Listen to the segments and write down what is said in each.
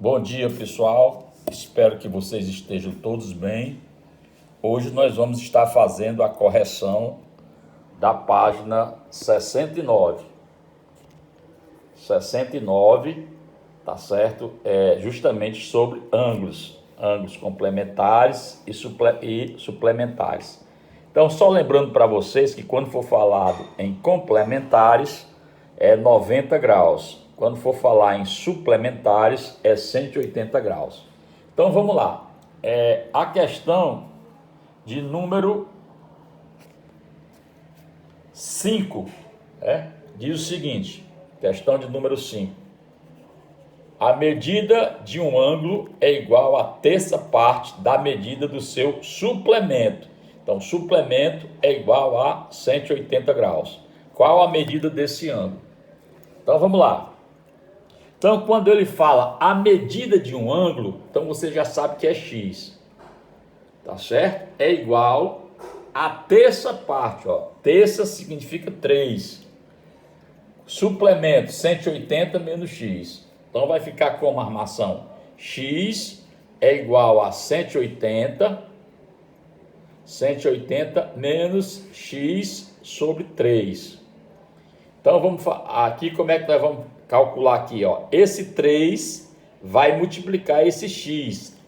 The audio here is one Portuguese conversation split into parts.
Bom dia, pessoal. Espero que vocês estejam todos bem. Hoje nós vamos estar fazendo a correção da página 69. 69, tá certo? É justamente sobre ângulos complementares e suplementares. Então, só lembrando para vocês que quando for falado em complementares é 90 graus. Quando for falar em suplementares, é 180 graus. Então, vamos lá. A questão de número 5, diz o seguinte, questão de número 5. A medida de um ângulo é igual a terça parte da medida do seu suplemento. Então, suplemento é igual a 180 graus. Qual a medida desse ângulo? Então, vamos lá. Então, quando ele fala a medida de um ângulo, então você já sabe que é x. Tá certo? É igual a terça parte, ó. Terça significa 3. Suplemento, 180 menos x. Então, vai ficar como armação? X é igual a 180 menos x sobre 3. Então, vamos aqui, como é que nós vamos calcular aqui, ó? Esse 3 vai multiplicar esse x.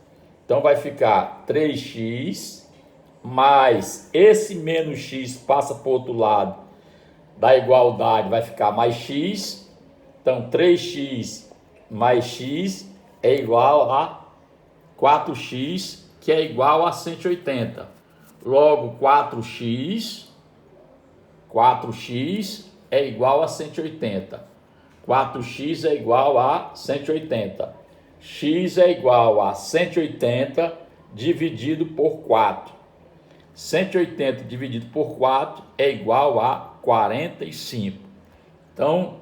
Então, vai ficar 3x mais esse menos x passa para o outro lado da igualdade, vai ficar mais x. Então, 3x mais x é igual a 4x, que é igual a 180. Logo, 4x é igual a 180. 4x é igual a 180. X é igual a 180 dividido por 4. 180 dividido por 4 é igual a 45. Então,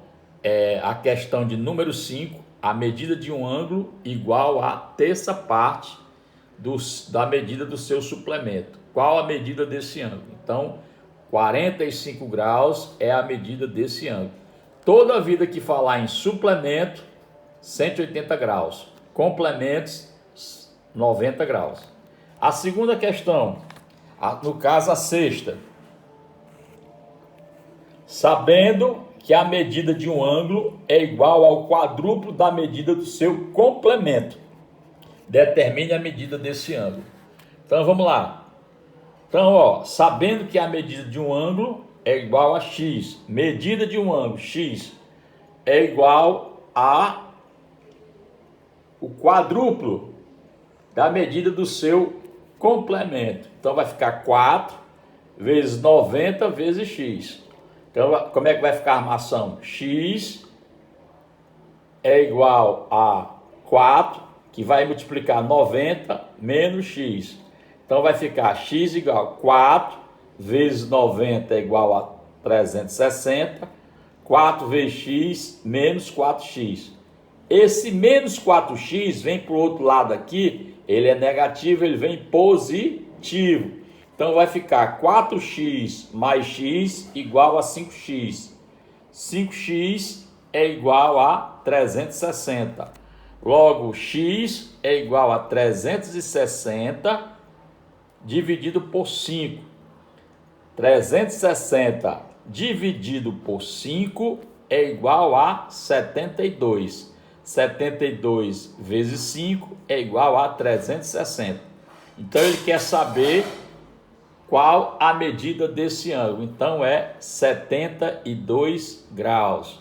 a questão de número 5, a medida de um ângulo igual a terça parte da medida do seu suplemento. Qual a medida desse ângulo? Então, 45 graus é a medida desse ângulo. Toda vida que falar em suplemento, 180 graus. Complementos, 90 graus. A segunda questão, no caso a sexta. Sabendo que a medida de um ângulo é igual ao quadruplo da medida do seu complemento, determine a medida desse ângulo. Então, vamos lá. Então, ó, sabendo que a medida de um ângulo é igual a x, medida de um ângulo, x, é igual a o quadruplo da medida do seu complemento. Então, vai ficar 4 vezes 90 vezes x. Então, como é que vai ficar a armação? X é igual a 4, que vai multiplicar 90 menos x. Então, vai ficar x igual a 4 vezes 90 é igual a 360. 4 vezes x menos 4x. Esse menos 4x vem para o outro lado aqui, ele é negativo, ele vem positivo. Então, vai ficar 4x mais x igual a 5x. 5x é igual a 360. Logo, x é igual a 360 dividido por 5. 360 dividido por 5 é igual a 72. 72 vezes 5 é igual a 360. Então, ele quer saber qual a medida desse ângulo. Então, é 72 graus.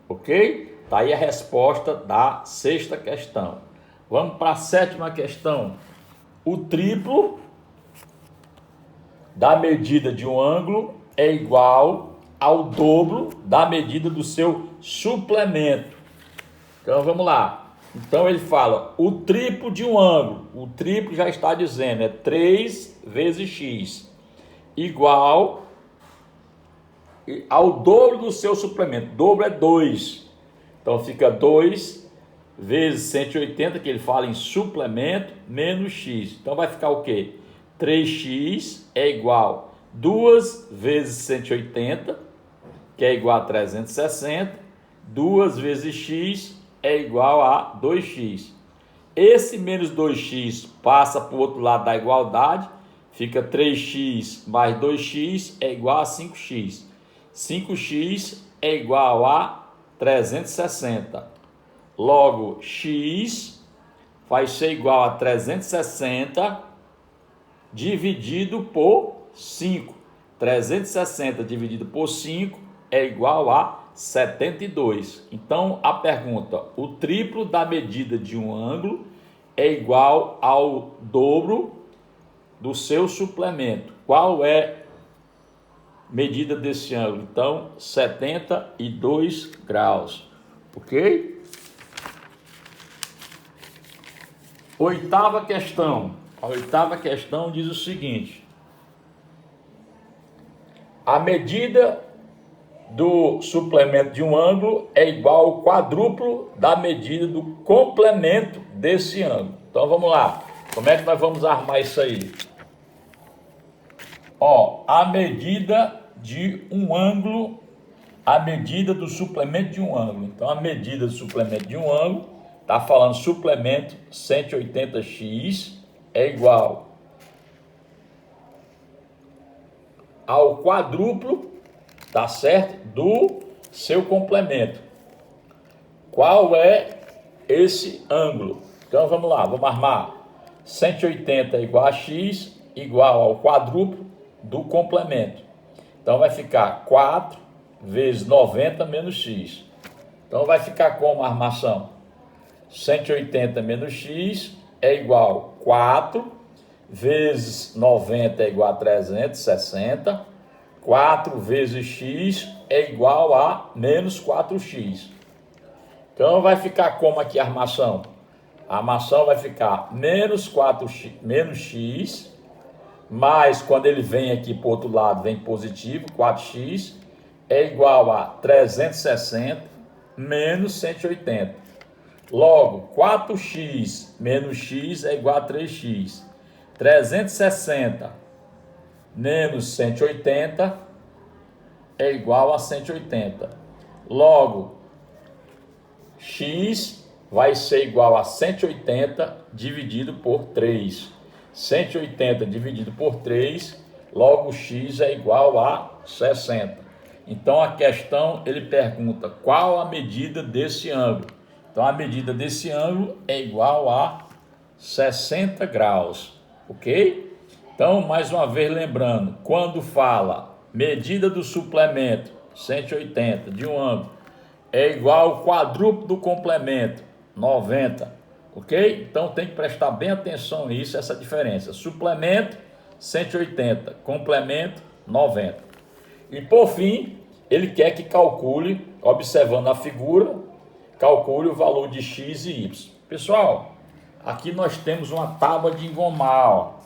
Ok? Está aí a resposta da sexta questão. Vamos para a sétima questão. O triplo da medida de um ângulo é igual ao dobro da medida do seu suplemento. Então, vamos lá. Então, ele fala o triplo de um ângulo. O triplo já está dizendo, é 3 vezes x, igual ao dobro do seu suplemento. Dobro é 2. Então, fica 2 vezes 180, que ele fala em suplemento, menos x. Então, vai ficar o quê? 3x é igual a 2 vezes 180, que é igual a 360. 2 vezes x é igual a 2x. esse menos 2x passa para o outro lado da igualdade, fica 3x mais 2x é igual a 5x. 5x é igual a 360. Logo, x vai ser igual a 360 dividido por 5. 360 dividido por 5 é igual a 72. Então, a pergunta, o triplo da medida de um ângulo é igual ao dobro do seu suplemento. Qual é a medida desse ângulo? Então, 72 graus. Ok? Oitava questão. A oitava questão diz o seguinte: a medida do suplemento de um ângulo é igual ao quadruplo da medida do complemento desse ângulo. Então vamos lá. Como é que nós vamos armar isso aí? Ó, a medida de um ângulo, a medida do suplemento de um ângulo. Então a medida do suplemento de um ângulo, está falando suplemento 180x é igual ao quadruplo, tá certo? Do seu complemento. Qual é esse ângulo? Então vamos lá, vamos armar. 180 igual a x igual ao quadruplo do complemento. Então vai ficar 4 vezes 90 menos x. Então vai ficar como a armação? 180 menos x é igual a 4 vezes 90 é igual a 360. 4 vezes x é igual a menos 4x. Então vai ficar como aqui a armação? A armação vai ficar menos 4x, menos x, mais quando ele vem aqui para o outro lado, vem positivo, 4x, é igual a 360 menos 180. Logo, 4x menos x é igual a 3x. 360 menos 180 é igual a 180. Logo, x vai ser igual a 180 dividido por 3. 180 dividido por 3, logo x é igual a 60. Então a questão ele pergunta qual a medida desse ângulo. Então a medida desse ângulo é igual a 60 graus, ok? Então, mais uma vez lembrando, quando fala medida do suplemento 180 de um ângulo é igual ao quadruplo do complemento 90, ok? Então tem que prestar bem atenção nisso, essa diferença. Suplemento 180, complemento 90. E por fim, ele quer que calcule, observando a figura, calcule o valor de x e y. Pessoal, aqui nós temos uma tábua de engomar, ó.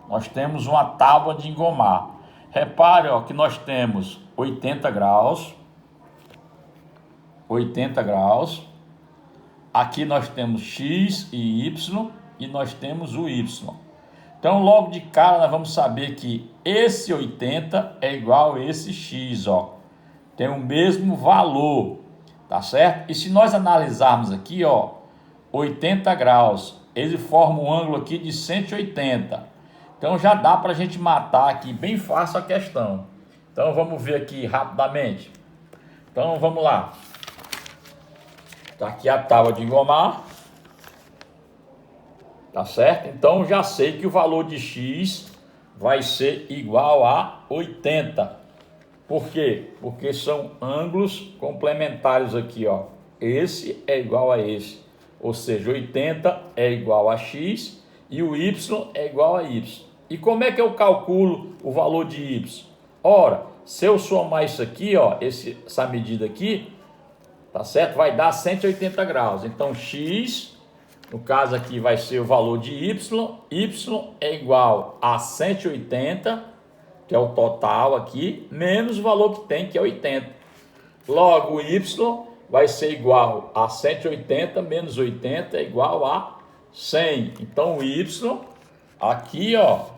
Nós temos uma tábua de engomar. Repare, ó, que nós temos 80 graus. 80 graus. Aqui nós temos x e y e nós temos o y. Então, logo de cara, nós vamos saber que esse 80 é igual a esse x, ó. Tem o mesmo valor, tá certo? E se nós analisarmos aqui, ó, 80 graus, ele forma um ângulo aqui de 180. Então já dá para a gente matar aqui bem fácil a questão. Então vamos ver aqui rapidamente. Então vamos lá. Está aqui a tábua de engomar. Tá certo? Então já sei que o valor de x vai ser igual a 80. Por quê? Porque são ângulos complementares aqui, ó. Esse é igual a esse. Ou seja, 80 é igual a x e o y é igual a y. E como é que eu calculo o valor de y? Ora, se eu somar isso aqui, ó, essa medida aqui, tá certo? Vai dar 180 graus. Então, x, no caso aqui vai ser o valor de y. Y é igual a 180, que é o total aqui, menos o valor que tem, que é 80. Logo, o y vai ser igual a 180 menos 80 é igual a 100. Então, o y aqui, ó,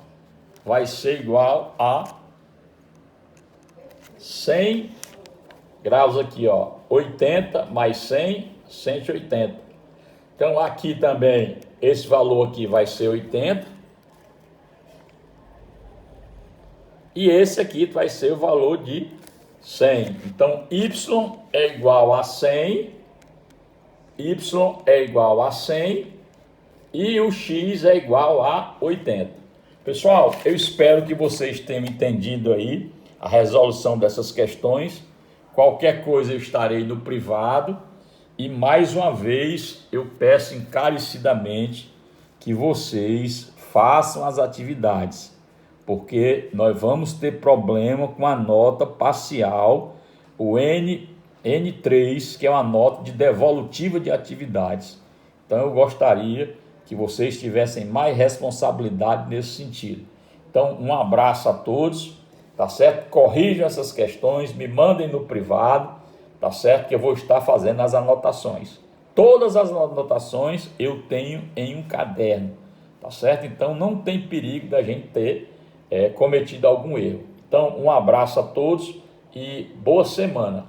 vai ser igual a 100 graus aqui, ó. 80 mais 100, 180. Então aqui também, esse valor aqui vai ser 80. E esse aqui vai ser o valor de 100. Então, Y é igual a 100. Y é igual a 100. E o X é igual a 80. Pessoal, eu espero que vocês tenham entendido aí a resolução dessas questões. Qualquer coisa eu estarei no privado. E mais uma vez eu peço encarecidamente que vocês façam as atividades, porque nós vamos ter problema com a nota parcial, o N3, que é uma nota de devolutiva de atividades. Então eu gostaria que vocês tivessem mais responsabilidade nesse sentido. Então um abraço a todos, tá certo? Corrijam essas questões, me mandem no privado, tá certo? Que eu vou estar fazendo as anotações. Todas as anotações eu tenho em um caderno, tá certo? Então não tem perigo da gente ter cometido algum erro. Então um abraço a todos e boa semana.